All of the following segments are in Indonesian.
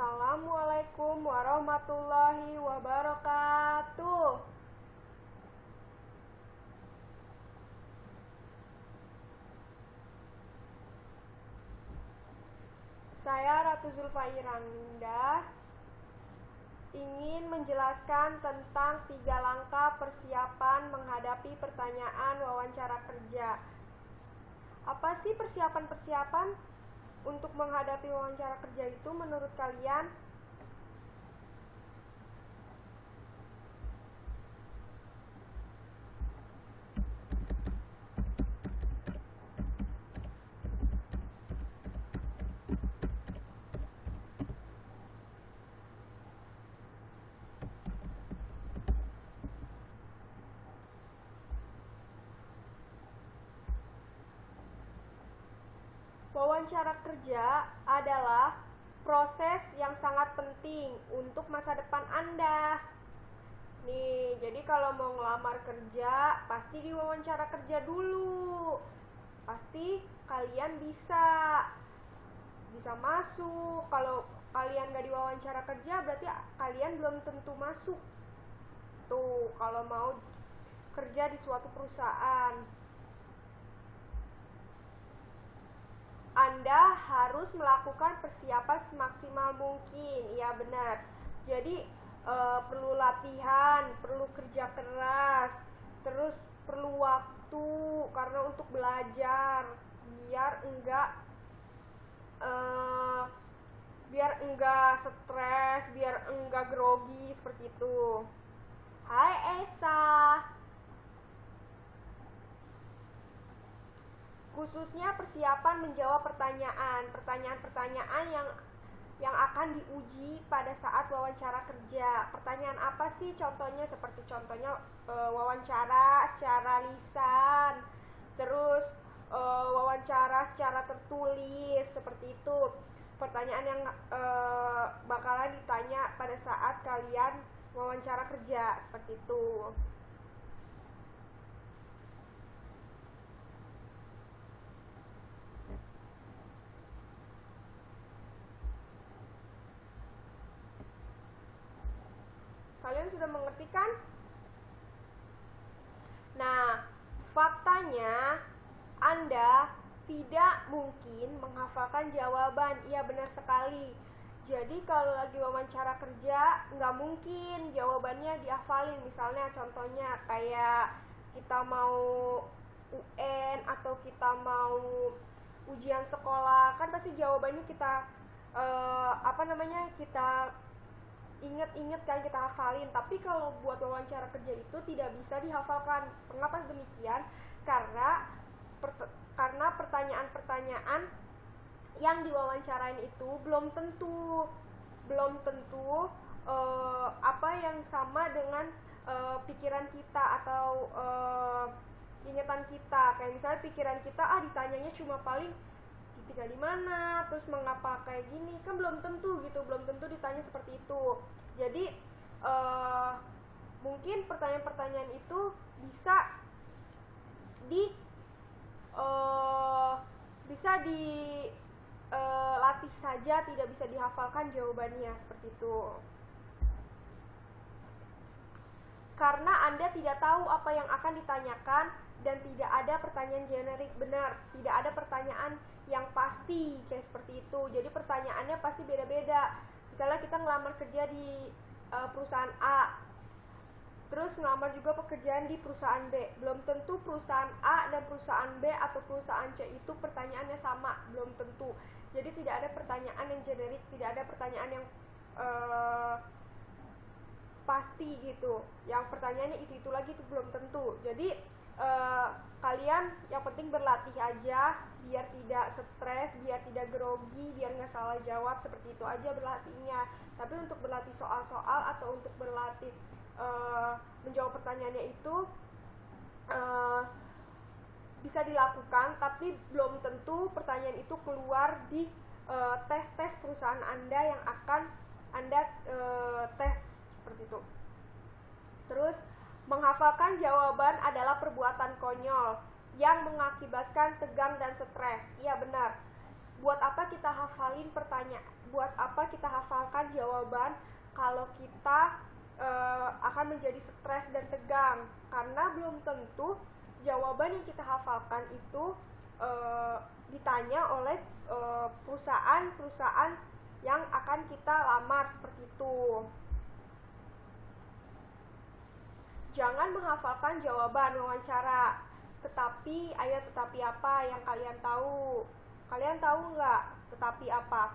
Assalamualaikum warahmatullahi wabarakatuh. Saya Ratu Zulfairanda ingin menjelaskan tentang 3 langkah persiapan menghadapi pertanyaan wawancara kerja. Apa sih persiapan-persiapan untuk menghadapi wawancara kerja itu menurut kalian? Wawancara kerja adalah proses yang sangat penting untuk masa depan Anda. Nih, jadi kalau mau ngelamar kerja, pasti diwawancara kerja dulu. Pasti kalian bisa masuk. Kalau kalian gak diwawancara kerja, berarti kalian belum tentu masuk. Tuh, kalau mau kerja di suatu perusahaan. Anda harus melakukan persiapan semaksimal mungkin. Ya benar. Jadi perlu latihan, perlu kerja keras, terus perlu waktu karena untuk belajar biar enggak stres, biar enggak grogi seperti itu. Hai Esa. Khususnya persiapan menjawab pertanyaan-pertanyaan yang akan diuji pada saat wawancara kerja. Pertanyaan apa sih contohnya? Seperti contohnya wawancara secara lisan, terus wawancara secara tertulis, seperti itu. Pertanyaan yang bakalan ditanya pada saat kalian wawancara kerja, seperti itu. Kalian sudah mengerti kan? Nah, faktanya Anda tidak mungkin menghafalkan jawaban. Iya, benar sekali. Jadi kalau lagi wawancara kerja, nggak mungkin jawabannya dihafalin. Misalnya contohnya kayak kita mau UN atau kita mau ujian sekolah, kan pasti jawabannya kita kita inget-inget kan, kita hafalin. Tapi kalau buat wawancara kerja itu tidak bisa dihafalkan. Mengapa demikian? Karena pertanyaan-pertanyaan yang diwawancarain itu belum tentu apa yang sama dengan pikiran kita atau ingatan kita. Kayak misalnya pikiran kita ditanyanya cuma paling tinggal di mana, terus mengapa kayak gini, kan belum tentu gitu, belum tentu ditanya seperti itu. Jadi mungkin pertanyaan-pertanyaan itu bisa dilatih saja, tidak bisa dihafalkan jawabannya, seperti itu. Karena Anda tidak tahu apa yang akan ditanyakan dan tidak ada pertanyaan generik. Benar, tidak ada pertanyaan yang pasti kayak seperti itu. Jadi pertanyaannya pasti beda-beda. Misalnya kita ngelamar kerja di perusahaan A, terus ngelamar juga pekerjaan di perusahaan B. Belum tentu perusahaan A dan perusahaan B atau perusahaan C itu pertanyaannya sama, belum tentu. Jadi tidak ada pertanyaan yang generik, tidak ada pertanyaan yang pasti gitu. Yang pertanyaannya itu lagi, itu belum tentu. Jadi kalian yang penting berlatih aja biar tidak stres, biar tidak grogi, biar nggak salah jawab, seperti itu aja berlatihnya. Tapi untuk berlatih soal-soal atau untuk berlatih menjawab pertanyaannya itu bisa dilakukan, tapi belum tentu pertanyaan itu keluar di tes-tes perusahaan Anda yang akan Anda tes, seperti itu. Terus, menghafalkan jawaban adalah perbuatan konyol yang mengakibatkan tegang dan stres. Iya benar. Buat apa kita hafalin pertanyaan? Buat apa kita hafalkan jawaban kalau kita akan menjadi stres dan tegang? Karena belum tentu jawaban yang kita hafalkan itu ditanya oleh perusahaan-perusahaan yang akan kita lamar, seperti itu. Jangan menghafalkan jawaban wawancara. Tetapi apa yang kalian tahu? Kalian tahu nggak tetapi apa?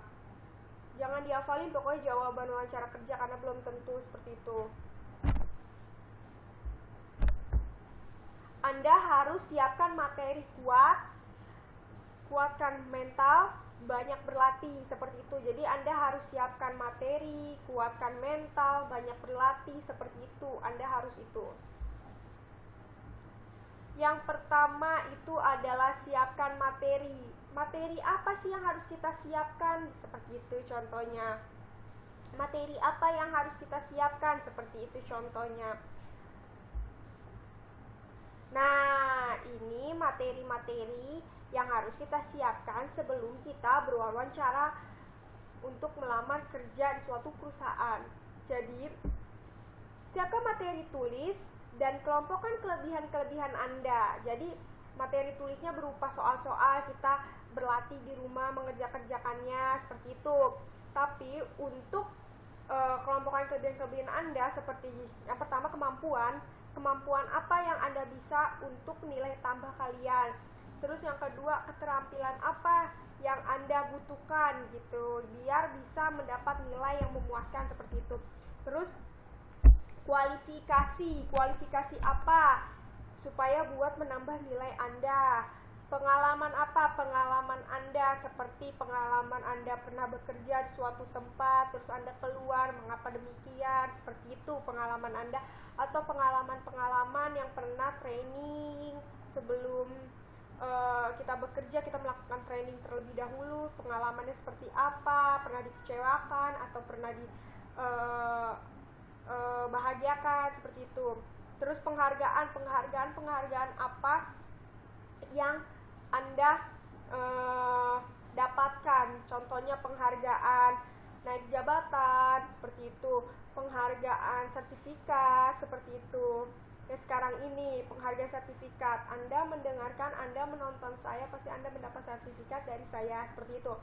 Jangan dihafalin pokoknya jawaban wawancara kerja, karena belum tentu seperti itu. Anda harus siapkan materi kuat, kuatkan mental, banyak berlatih, seperti itu. Jadi Anda harus siapkan materi, kuatkan mental, banyak berlatih, seperti itu. Anda harus itu. Yang pertama itu adalah siapkan materi. Materi apa sih yang harus kita siapkan? Seperti itu contohnya. Materi apa yang harus kita siapkan? Seperti itu contohnya. Nah, ini materi-materi yang harus kita siapkan sebelum kita berwawancara untuk melamar kerja di suatu perusahaan. Jadi, siapkan materi tulis dan kelompokkan kelebihan-kelebihan Anda. Jadi, materi tulisnya berupa soal-soal, kita berlatih di rumah mengerjakannya, seperti itu. Tapi, untuk kelompokkan kelebihan-kelebihan Anda, seperti yang pertama kemampuan apa yang Anda bisa untuk nilai tambah kalian. Terus yang kedua, keterampilan apa yang Anda butuhkan gitu, biar bisa mendapat nilai yang memuaskan, seperti itu. Terus kualifikasi apa supaya buat menambah nilai Anda. Pengalaman apa? Pengalaman Anda, seperti pengalaman Anda pernah bekerja di suatu tempat, terus Anda keluar, mengapa demikian, seperti itu pengalaman Anda. Atau pengalaman-pengalaman yang pernah training sebelum kita bekerja, kita melakukan training terlebih dahulu, pengalamannya seperti apa, pernah dikecewakan atau pernah bahagiakan, seperti itu. Terus penghargaan apa yang Anda dapatkan, contohnya penghargaan naik jabatan, seperti itu, penghargaan sertifikat, seperti itu. Ya, sekarang ini penghargaan sertifikat, Anda mendengarkan, Anda menonton saya, pasti Anda mendapat sertifikat dari saya, seperti itu.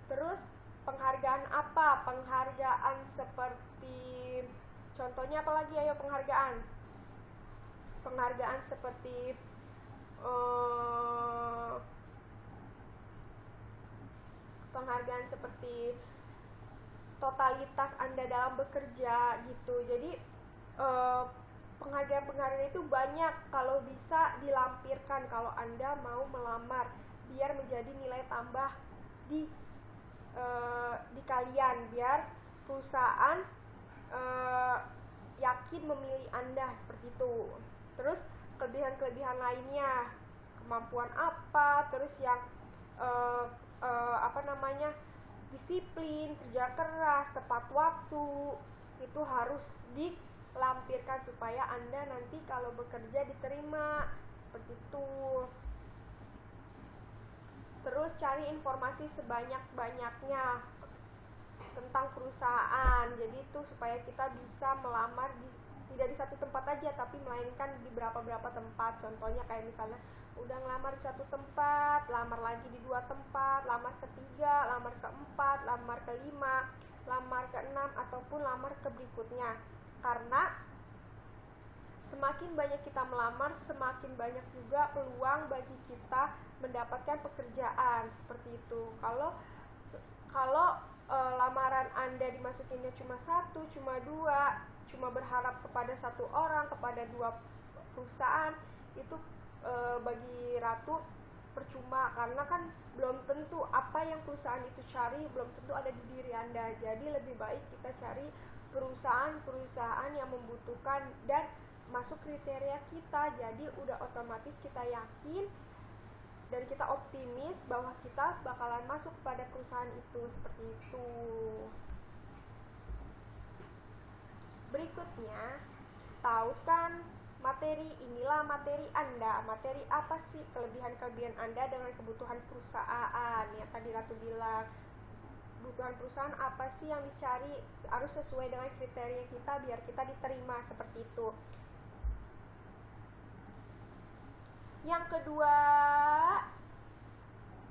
Terus penghargaan apa? Penghargaan seperti, contohnya apa lagi, ayo penghargaan seperti penghargaan seperti totalitas Anda dalam bekerja gitu. Jadi penghargaan itu banyak, kalau bisa dilampirkan kalau Anda mau melamar, biar menjadi nilai tambah di kalian, biar perusahaan yakin memilih Anda, seperti itu. Terus kelebihan-kelebihan lainnya, kemampuan apa, terus yang disiplin, kerja keras, tepat waktu, itu harus dilampirkan supaya Anda nanti kalau bekerja diterima, seperti itu. Terus cari informasi sebanyak-banyaknya tentang perusahaan. Jadi itu supaya kita bisa melamar tidak di satu tempat aja, tapi melainkan di beberapa tempat. Contohnya kayak misalnya udah ngelamar di satu tempat, lamar lagi di 2 tempat, lamar ketiga, lamar keempat, lamar kelima, lamar keenam, ataupun lamar ke berikutnya. Karena semakin banyak kita melamar, semakin banyak juga peluang bagi kita mendapatkan pekerjaan, seperti itu. Kalau lamaran Anda dimasukinnya cuma 1, cuma 2, cuma berharap kepada 1 orang, kepada 2 perusahaan, itu bagi Ratu percuma, karena kan belum tentu apa yang perusahaan itu cari belum tentu ada di diri Anda. Jadi lebih baik kita cari perusahaan-perusahaan yang membutuhkan dan masuk kriteria kita. Jadi udah otomatis kita yakin dan kita optimis bahwa kita bakalan masuk pada perusahaan itu, seperti itu. Berikutnya, tahu kan materi, inilah materi Anda. Materi apa sih kelebihan-kelebihan Anda dengan kebutuhan perusahaan? Ya tadi Ratu bilang, kebutuhan perusahaan apa sih yang dicari, harus sesuai dengan kriteria kita biar kita diterima, seperti itu. Yang kedua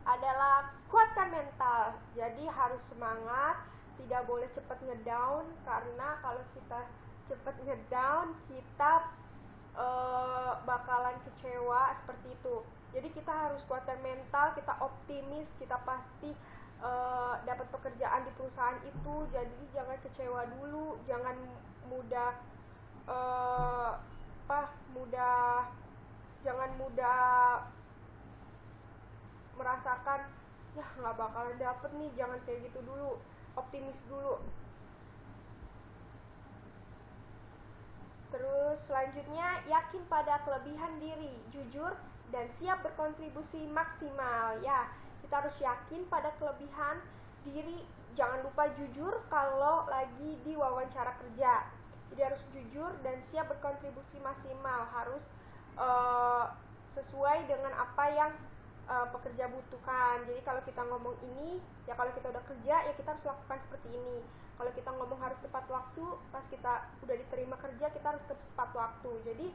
adalah kuatkan mental. Jadi harus semangat, tidak boleh cepat ngedown, karena kalau kita cepat ngedown kita bakalan kecewa, seperti itu. Jadi kita harus kuatkan mental, kita optimis, kita pasti dapat pekerjaan di perusahaan itu. Jadi jangan kecewa dulu, jangan jangan mudah merasakan ya nggak bakalan dapet nih, jangan kayak gitu dulu, optimis dulu. Terus selanjutnya, yakin pada kelebihan diri, jujur dan siap berkontribusi maksimal. Ya, kita harus yakin pada kelebihan diri, jangan lupa jujur kalau lagi di wawancara kerja. Jadi harus jujur dan siap berkontribusi maksimal, harus sesuai dengan apa yang pekerja butuhkan. Jadi kalau kita ngomong ini, ya kalau kita udah kerja ya kita harus lakukan seperti ini. Kalau kita ngomong harus tepat waktu, pas kita udah diterima kerja kita harus tepat waktu. Jadi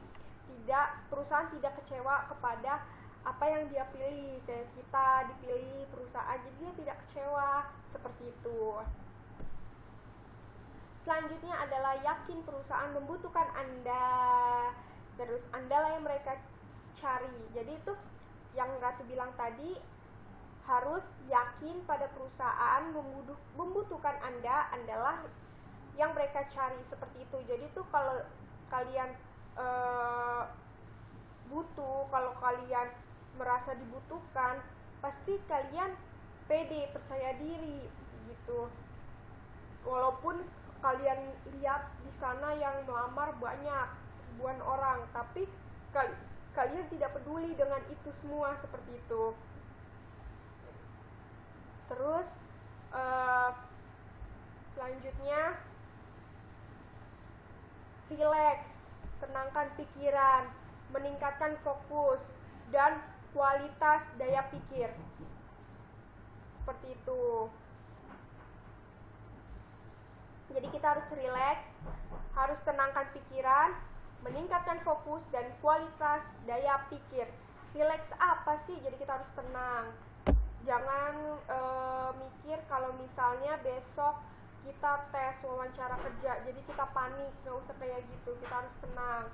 perusahaan tidak kecewa kepada apa yang dia pilih, kayak kita dipilih perusahaan, jadi dia tidak kecewa, seperti itu. Selanjutnya adalah yakin perusahaan membutuhkan Anda, terus Anda lah yang mereka cari. Jadi itu yang Ratu bilang tadi, harus yakin pada perusahaan membutuhkan Anda, adalah yang mereka cari, seperti itu. Jadi itu kalau kalian butuh, kalau kalian merasa dibutuhkan, pasti kalian pede, percaya diri gitu. Walaupun kalian lihat di sana yang melamar banyak, ribuan orang, tapi kalian tidak peduli dengan itu semua, seperti itu. Terus selanjutnya, relax, tenangkan pikiran, meningkatkan fokus dan kualitas daya pikir, seperti itu. Jadi kita harus relax, harus tenangkan pikiran, meningkatkan fokus dan kualitas daya pikir. Relax apa sih? Jadi kita harus tenang. Jangan mikir kalau misalnya besok kita tes wawancara kerja, jadi kita panik, nggak usah kayak gitu. Kita harus tenang.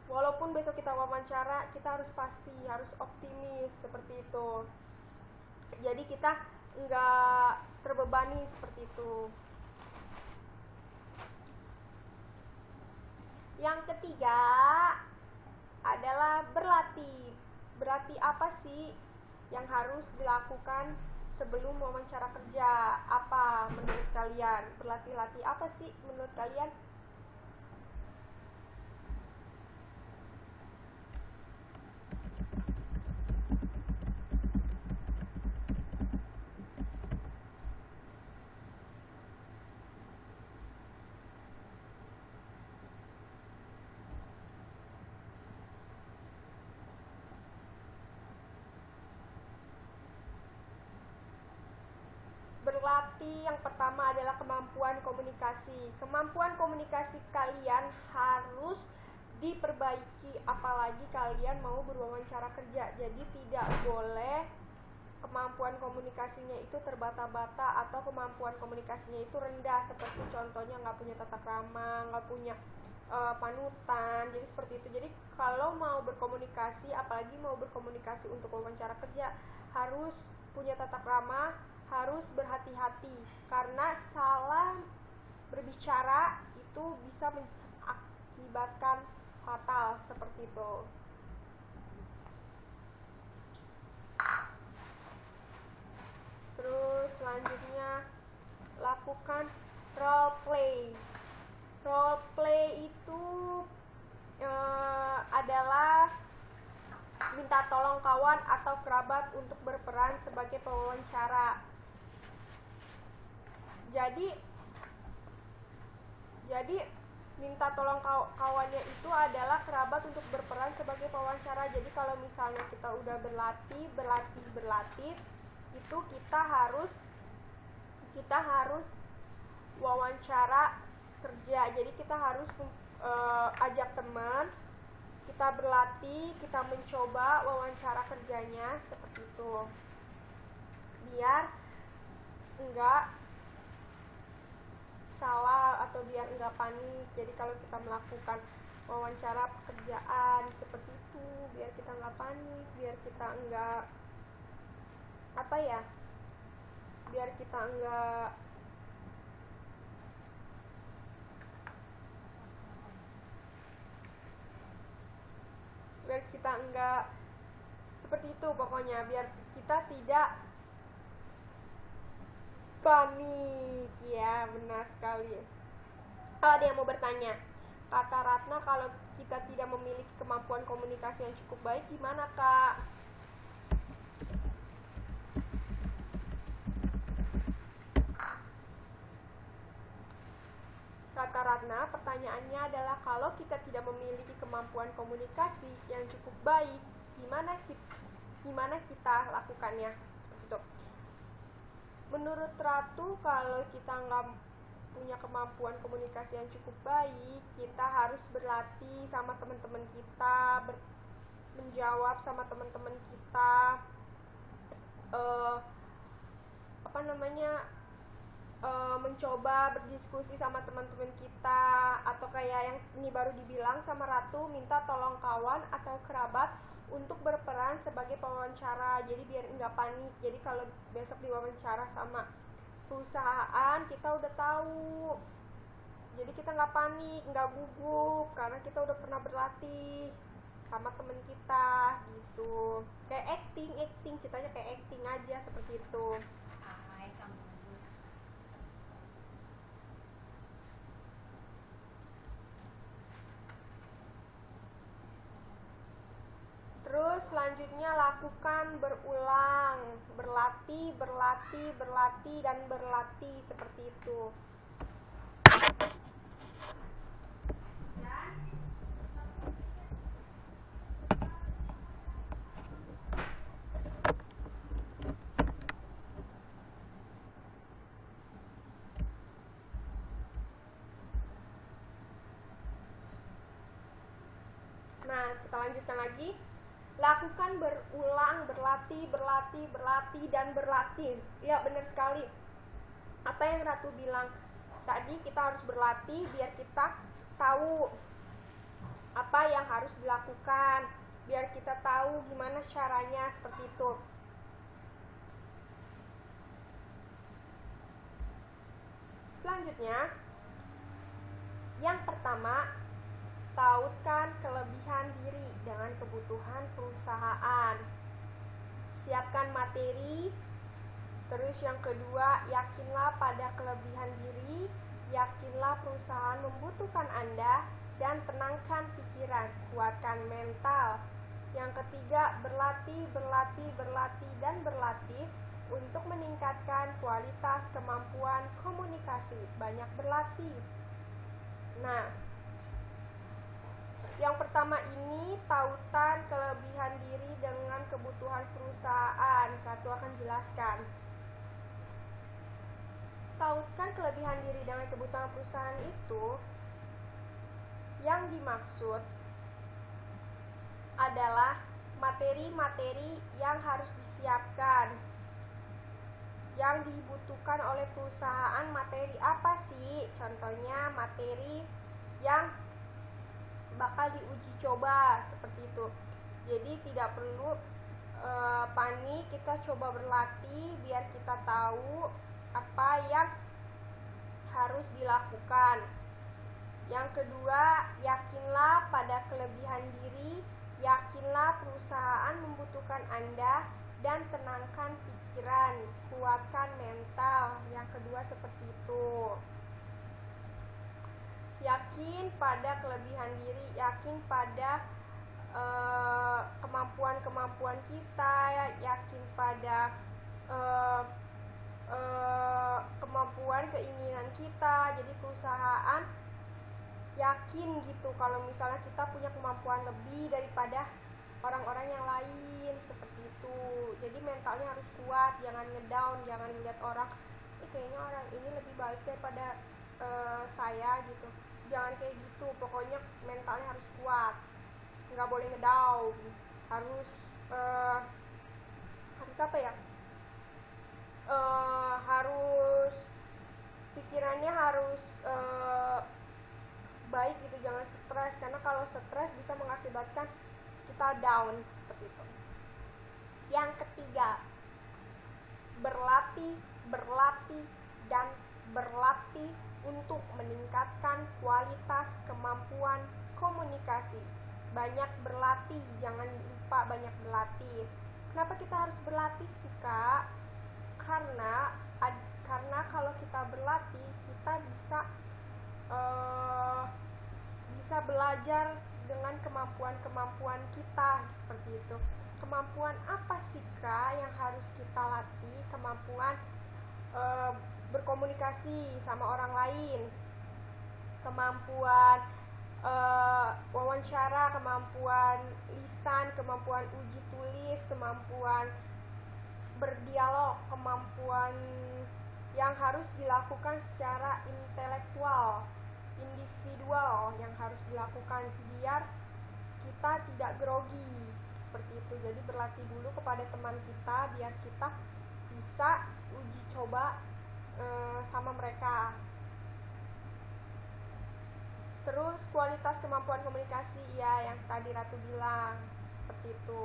Walaupun besok kita wawancara, kita harus pasti, harus optimis, seperti itu. Jadi kita nggak terbebani, seperti itu. Yang ketiga adalah berlatih. Berlatih apa sih yang harus dilakukan sebelum wawancara kerja? Apa menurut kalian? Berlatih-latih apa sih menurut kalian? Berlatih yang pertama adalah kemampuan komunikasi. Kemampuan komunikasi kalian harus diperbaiki, apalagi kalian mau berwawancara kerja. Jadi tidak boleh kemampuan komunikasinya itu terbata-bata atau kemampuan komunikasinya itu rendah, seperti contohnya nggak punya tata krama, nggak punya panutan, jadi seperti itu. Jadi kalau mau berkomunikasi, apalagi mau berkomunikasi untuk wawancara kerja, harus punya tata krama, harus berhati-hati, karena salah berbicara itu bisa mengakibatkan fatal, seperti itu. Terus selanjutnya, lakukan role play. Role play itu adalah minta tolong kawan atau kerabat untuk berperan sebagai pewawancara. Jadi minta tolong kawannya itu adalah kerabat untuk berperan sebagai pewawancara. Jadi kalau misalnya kita udah berlatih, itu kita harus wawancara kerja. Jadi kita harus ajak teman, kita berlatih, kita mencoba wawancara kerjanya seperti itu, biar enggak salah atau biar enggak panik. Jadi kalau kita melakukan wawancara pekerjaan seperti itu, biar kita enggak panik, biar kita enggak biar kita enggak seperti itu pokoknya, biar kita tidak panik. Ya, benar sekali. Ada yang mau bertanya? Kata Ratna, kalau kita tidak memiliki kemampuan komunikasi yang cukup baik, gimana, Kak? Kata Ratna, pertanyaannya adalah kalau kita tidak memiliki kemampuan komunikasi yang cukup baik, gimana kita lakukannya? Gitu. Menurut Ratu, kalau kita nggak punya kemampuan komunikasi yang cukup baik, kita harus berlatih sama teman-teman kita, menjawab sama teman-teman kita, mencoba berdiskusi sama teman-teman kita, atau kayak yang ini baru dibilang sama Ratu, minta tolong kawan atau kerabat untuk berperan sebagai pewawancara. Jadi biar enggak panik. Jadi kalau besok diwawancara sama perusahaan, kita udah tahu. Jadi kita nggak panik, nggak gugup, karena kita udah pernah berlatih sama temen kita gitu. Kayak acting, ceritanya kayak acting aja seperti itu. Terus selanjutnya lakukan berulang, berlatih, dan berlatih seperti itu. Nah, kita lanjutkan lagi. Lakukan berulang, berlatih, dan berlatih. Ya, benar sekali. Apa yang Ratu bilang tadi, kita harus berlatih biar kita tahu apa yang harus dilakukan, biar kita tahu gimana caranya, seperti itu. Selanjutnya, yang pertama, tautkan kelebihan diri dengan kebutuhan perusahaan. Siapkan materi. Terus yang kedua, yakinlah pada kelebihan diri, yakinlah perusahaan membutuhkan Anda, dan tenangkan pikiran, kuatkan mental. Yang ketiga, berlatih, dan berlatih untuk meningkatkan kualitas kemampuan komunikasi. Banyak berlatih. Nah, yang pertama ini, tautan kelebihan diri dengan kebutuhan perusahaan. Satu akan jelaskan. Tautkan kelebihan diri dengan kebutuhan perusahaan itu, yang dimaksud adalah materi-materi yang harus disiapkan, yang dibutuhkan oleh perusahaan. Materi apa sih? Contohnya materi yang bakal diuji coba, seperti itu. Jadi tidak perlu panik, kita coba berlatih biar kita tahu apa yang harus dilakukan. Yang kedua, yakinlah pada kelebihan diri, yakinlah perusahaan membutuhkan Anda, dan tenangkan pikiran, kuatkan mental. Yang kedua seperti itu. Yakin pada kelebihan diri, yakin pada kemampuan-kemampuan kita, yakin pada kemampuan keinginan kita. Jadi perusahaan yakin gitu kalau misalnya kita punya kemampuan lebih daripada orang-orang yang lain seperti itu. Jadi mentalnya harus kuat, jangan ngedown, jangan lihat orang kayaknya orang ini lebih baik daripada saya gitu. Jangan kayak gitu, pokoknya mentalnya harus kuat, nggak boleh ngedown, harus harus apa ya, harus pikirannya harus baik gitu, jangan stres, karena kalau stres bisa mengakibatkan kita down seperti itu. Yang ketiga, berlatih, dan berlatih untuk meningkatkan kualitas kemampuan komunikasi. Banyak berlatih, jangan lupa banyak berlatih. Kenapa kita harus berlatih sih, Kak? Karena kalau kita berlatih, kita bisa belajar dengan kemampuan kita seperti itu. Kemampuan apa sih, Kak, yang harus kita latih? Kemampuan berkomunikasi sama orang lain, kemampuan wawancara, kemampuan lisan, kemampuan uji tulis, kemampuan berdialog, kemampuan yang harus dilakukan secara intelektual, individual, yang harus dilakukan biar kita tidak grogi seperti itu. Jadi berlatih dulu kepada teman kita biar kita bisa uji coba sama mereka. Terus kualitas kemampuan komunikasi, ya yang tadi Ratu bilang seperti itu.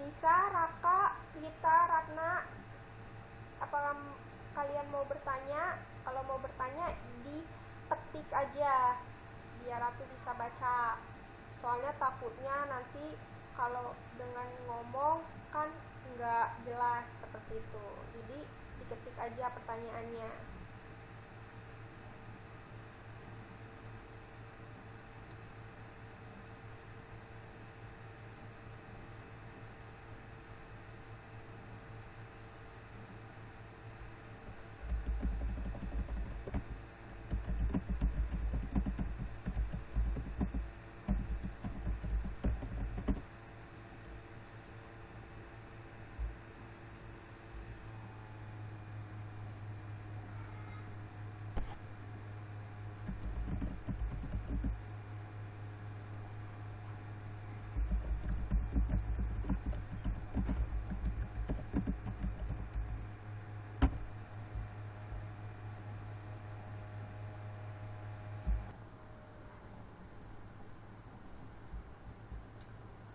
Nisa, Raka, Gita, Ratna, apakah kalian mau bertanya? Kalau mau bertanya dipetik aja biar Ratu bisa baca. Soalnya takutnya nanti kalau dengan ngomong kan nggak jelas seperti itu. Jadi diketik aja pertanyaannya.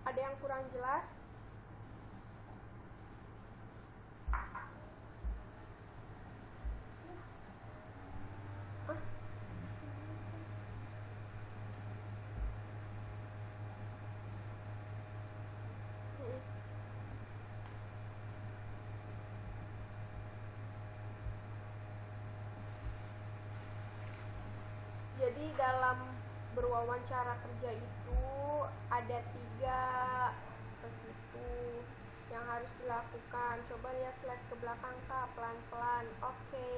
Ada yang kurang jelas? Jadi dalam berwawancara kerja itu ada 3 begitu yang harus dilakukan. Coba lihat slide ke belakang, Kak, pelan-pelan. Oke.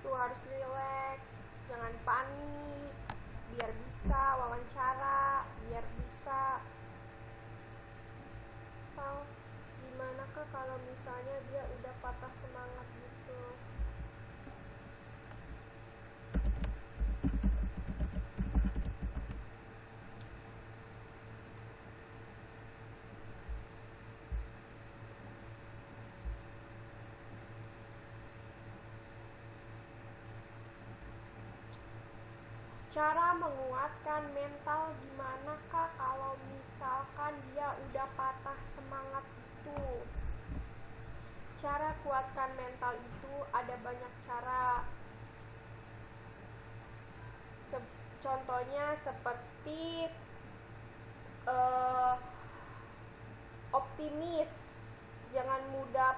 Tuh harus relax, jangan panik, biar bisa wawancara, biar bisa. Gimana Kak kalau misalnya dia udah patah semangat gitu? Cara menguatkan mental gimana Kak kalau misalkan dia udah patah semangat itu? Cara kuatkan mental itu ada banyak cara. Contohnya seperti uh, optimis, jangan mudah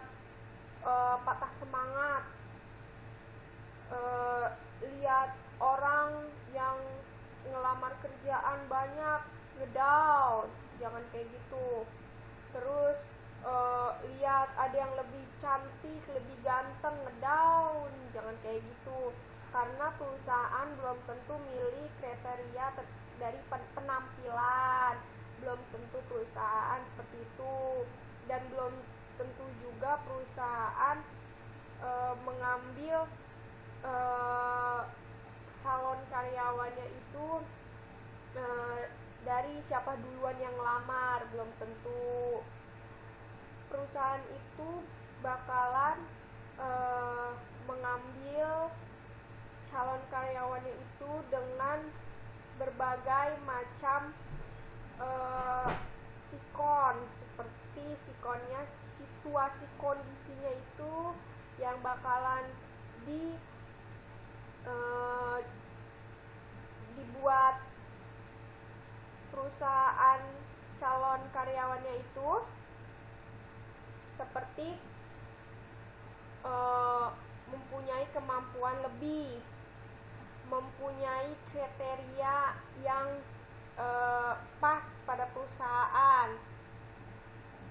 patah semangat. Lihat orang yang ngelamar kerjaan banyak ngedown, jangan kayak gitu. Terus lihat ada yang lebih cantik, lebih ganteng, ngedown, jangan kayak gitu. Karena perusahaan belum tentu milih kriteria dari penampilan, belum tentu perusahaan seperti itu, dan belum tentu juga perusahaan mengambil calon karyawannya itu dari siapa duluan yang ngelamar, belum tentu. Perusahaan itu bakalan mengambil calon karyawannya itu dengan berbagai macam sikon, seperti sikonnya, situasi kondisinya itu yang bakalan dibuat perusahaan calon karyawannya itu, seperti mempunyai kemampuan lebih, mempunyai kriteria yang pas pada perusahaan,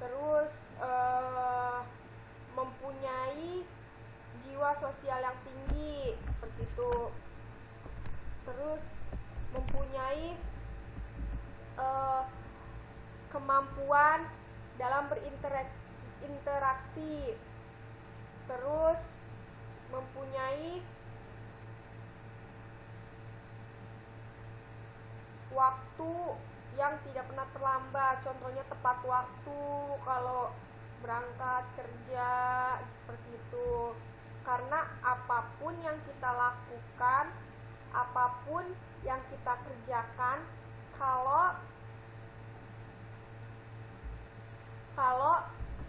terus mempunyai jiwa sosial yang tinggi, seperti itu. Terus mempunyai kemampuan dalam berinteraksi, terus mempunyai waktu yang tidak pernah terlambat, contohnya tepat waktu kalau berangkat kerja, seperti itu. Karena apapun yang kita lakukan, apapun yang kita kerjakan, kalau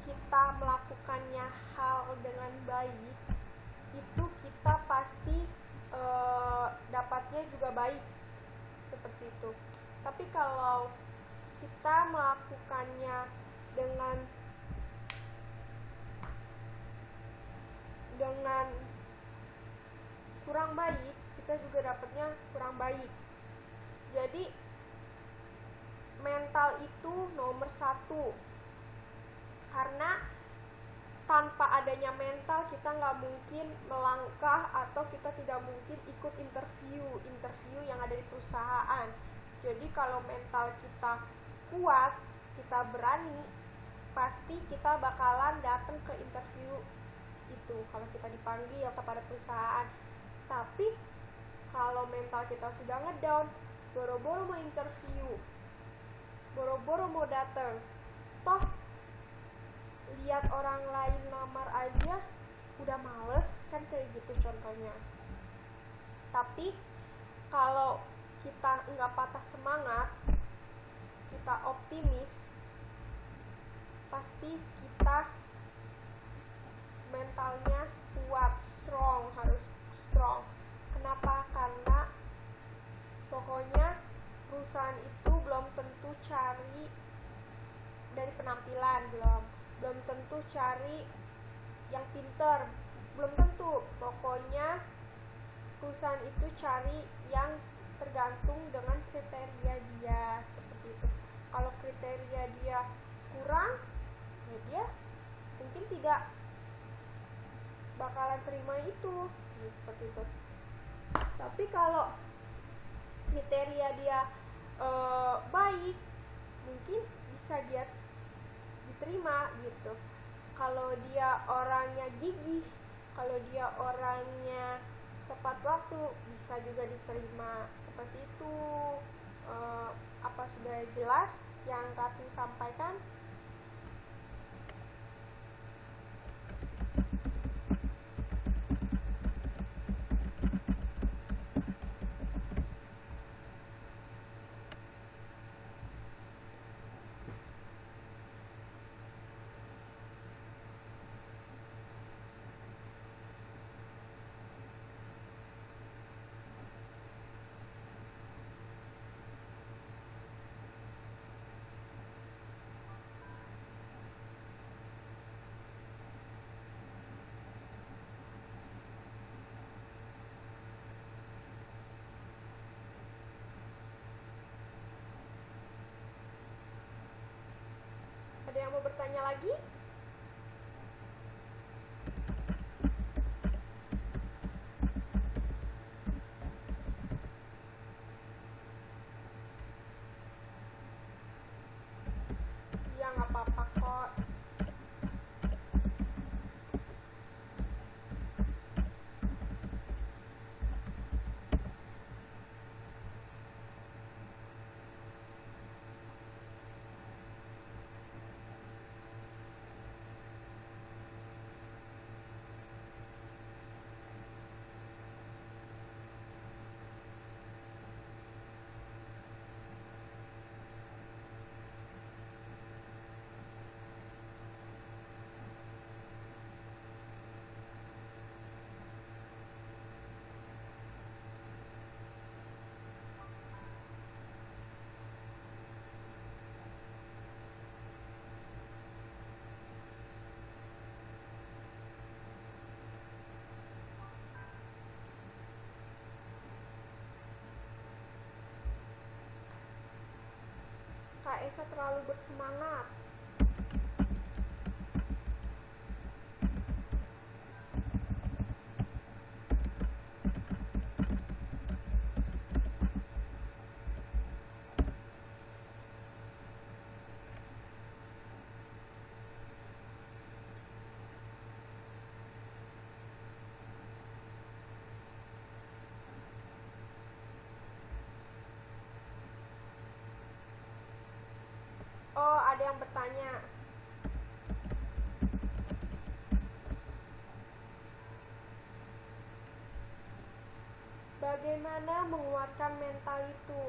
kita melakukannya hal dengan baik, itu kita pasti dapatnya juga baik, seperti itu. Tapi kalau kita melakukannya dengan kurang baik, kita juga dapatnya kurang baik. Jadi mental itu nomor 1, karena tanpa adanya mental kita nggak mungkin melangkah, atau kita tidak mungkin ikut interview yang ada di perusahaan. Jadi kalau mental kita kuat, kita berani, pasti kita bakalan datang ke interview itu kalau kita dipanggil kepada perusahaan. Tapi kalau mental kita sudah ngedown, boro-boro mau interview, boro-boro mau datang, toh lihat orang lain lamar aja udah males, kan kayak gitu contohnya. Tapi kalau kita nggak patah semangat, kita optimis, pasti kita mentalnya kuat, harus strong. Kenapa? Karena pokoknya perusahaan itu belum tentu cari dari penampilan, belum tentu cari yang pinter, belum tentu. Pokoknya perusahaan itu cari yang tergantung dengan kriteria dia, seperti itu. Kalau kriteria dia kurang, ya dia mungkin tidak bakalan terima itu, seperti itu. Tapi kalau kriteria dia baik, mungkin bisa dia diterima gitu. Kalau dia orangnya gigih, kalau dia orangnya tepat waktu, bisa juga diterima, seperti itu. Apa sudah jelas yang Kati sampaikan? Ada yang mau bertanya lagi? Ya nggak apa-apa kok. Kak Esa terlalu bersemangat. Oh, ada yang bertanya. Bagaimana menguatkan mental itu?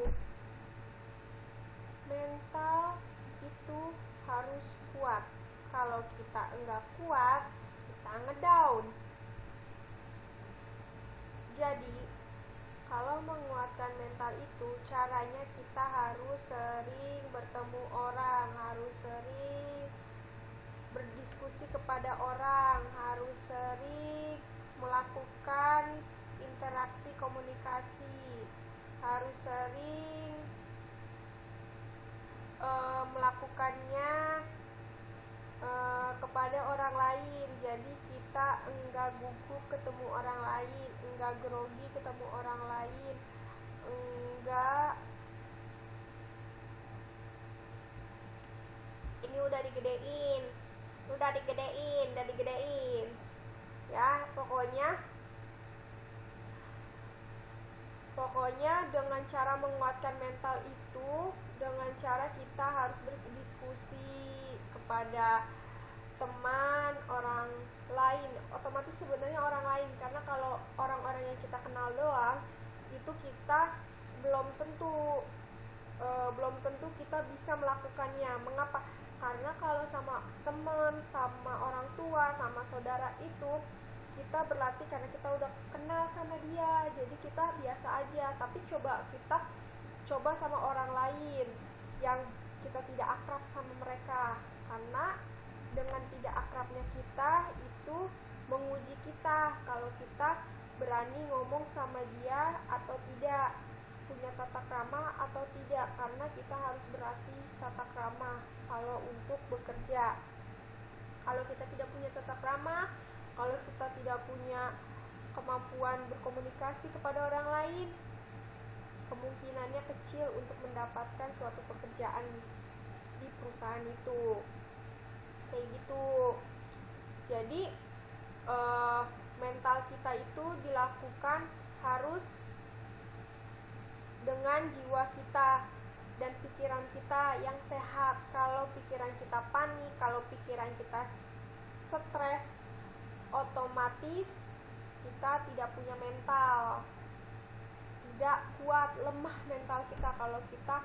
Mental itu harus kuat. Kalau kita enggak kuat, kita ngedown. Jadi, kalau menguatkan mental itu, caranya kita harus sering bertemu orang, harus sering berdiskusi kepada orang, harus sering melakukan interaksi komunikasi, harus sering melakukannya kepada orang lain. Jadi kita enggak gugup ketemu orang lain, enggak grogi ketemu orang lain, enggak. Ini udah digedein ya. Pokoknya dengan cara menguatkan mental itu, dengan cara kita harus berdiskusi kepada teman, orang lain, otomatis sebenarnya orang lain, karena kalau orang-orang yang kita kenal doang, itu kita belum tentu kita bisa melakukannya. Mengapa? Karena kalau sama teman, sama orang tua, sama saudara itu kita berlatih karena kita udah kenal sama dia, jadi kita biasa aja. Tapi kita coba sama orang lain yang kita tidak akrab sama mereka, karena dengan tidak akrabnya kita itu menguji kita kalau kita berani ngomong sama dia atau tidak, punya tata krama atau tidak, karena kita harus berlatih tata krama kalau untuk bekerja. Kalau kita tidak punya tata krama, kalau kita tidak punya kemampuan berkomunikasi kepada orang lain, kemungkinannya kecil untuk mendapatkan suatu pekerjaan di perusahaan itu. Kayak gitu. Jadi mental kita itu dilakukan harus dengan jiwa kita dan pikiran kita yang sehat. Kalau pikiran kita panik, kalau pikiran kita stres, otomatis kita tidak punya mental, tidak kuat, lemah mental kita. Kalau kita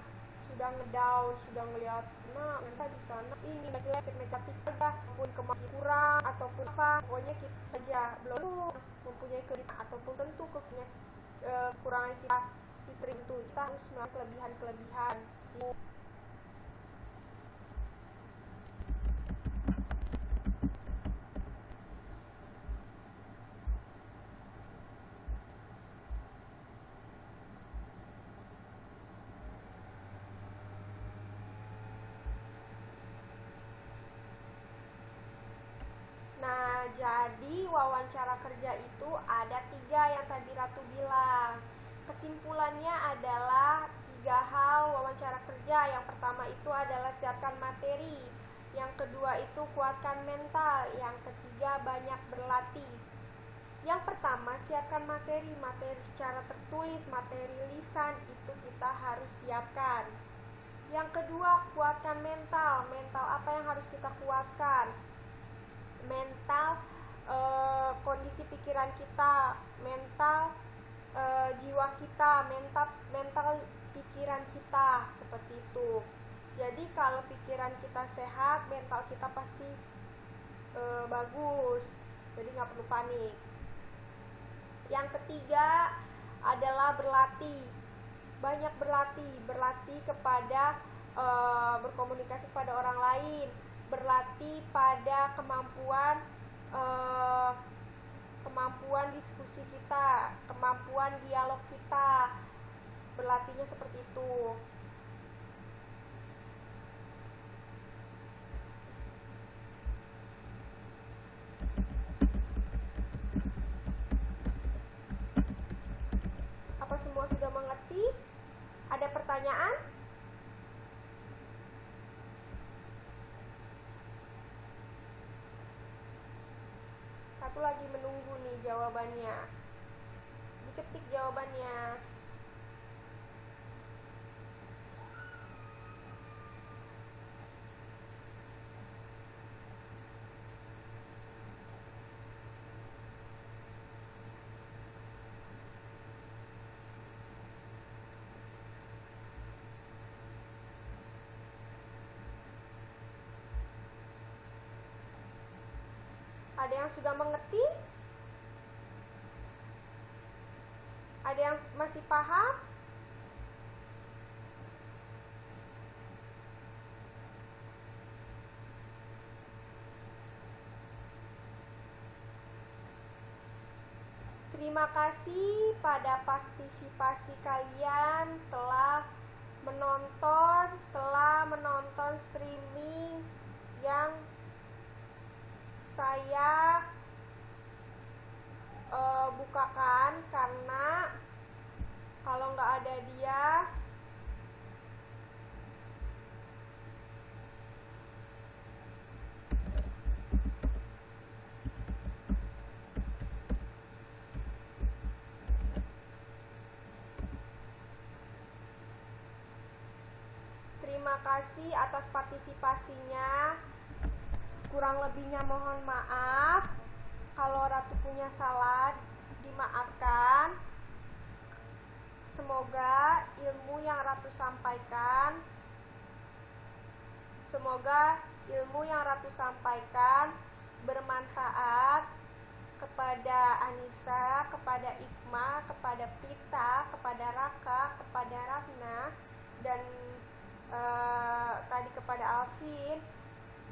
sudah ngedown, sudah ngelihat kita di sana ini negatif saja, pun kemampuan kurang ataupun apa, pokoknya kita saja belum mempunyai kelebihan ataupun tentu kekurangan kita diterima, kita harus melakukan kelebihan. Jadi wawancara kerja itu ada 3 yang tadi Ratu bilang. Kesimpulannya adalah 3 hal wawancara kerja. Yang pertama itu adalah siapkan materi. Yang kedua itu kuatkan mental. Yang ketiga banyak berlatih. Yang pertama siapkan materi secara tertulis, materi lisan itu kita harus siapkan. Yang kedua kuatkan mental. Mental apa yang harus kita kuatkan? Mental kondisi pikiran kita, mental jiwa kita, mental pikiran kita, seperti itu. Jadi kalau pikiran kita sehat, mental kita pasti bagus, jadi nggak perlu panik. Yang ketiga adalah berlatih, banyak berlatih kepada berkomunikasi kepada orang lain, berlatih pada kemampuan diskusi kita, kemampuan dialog kita, berlatihnya seperti itu. Apa semua sudah mengerti? Ada pertanyaan? Satu lagi menunggu nih jawabannya. Diketik jawabannya. Ada yang sudah mengerti? Ada yang masih paham? Terima kasih pada partisipasi kalian telah menonton streaming yang saya bukakan, karena kalau nggak ada dia terima kasih atas partisipasinya. Kurang lebihnya mohon maaf. Kalau Ratu punya salah, dimaafkan. Semoga ilmu yang Ratu sampaikan bermanfaat kepada Anissa, kepada Ikma, kepada Prita, kepada Raka, kepada Rahna, dan tadi kepada Alvin.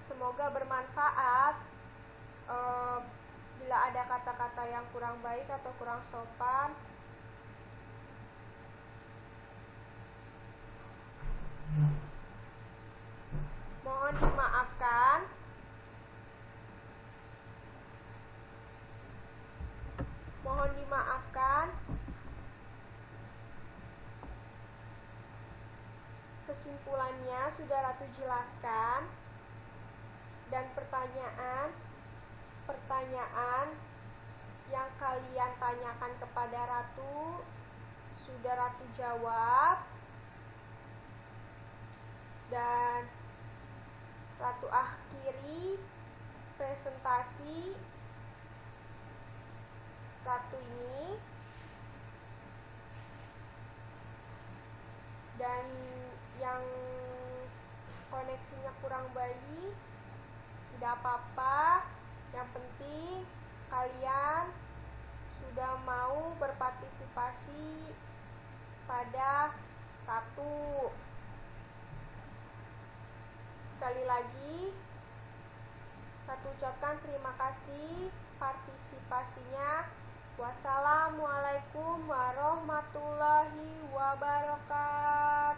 Semoga bermanfaat. Bila ada kata-kata yang kurang baik atau kurang sopan, mohon dimaafkan. Kesimpulannya sudah Ratu jelaskan, dan pertanyaan yang kalian tanyakan kepada Ratu sudah Ratu jawab, dan Ratu akhiri presentasi Ratu ini. Dan yang koneksinya kurang baik, tidak apa-apa. Yang penting kalian sudah mau berpartisipasi pada Ratu. Sekali lagi Ratu ucapkan terima kasih partisipasinya. Wassalamualaikum warahmatullahi wabarakatuh.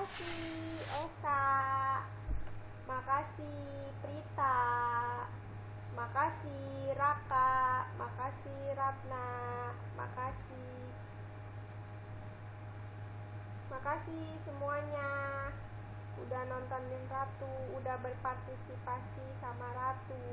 makasih Esa, makasih Prita, makasih Raka, makasih Ratna, makasih semuanya udah nontonin Ratu, udah berpartisipasi sama Ratu.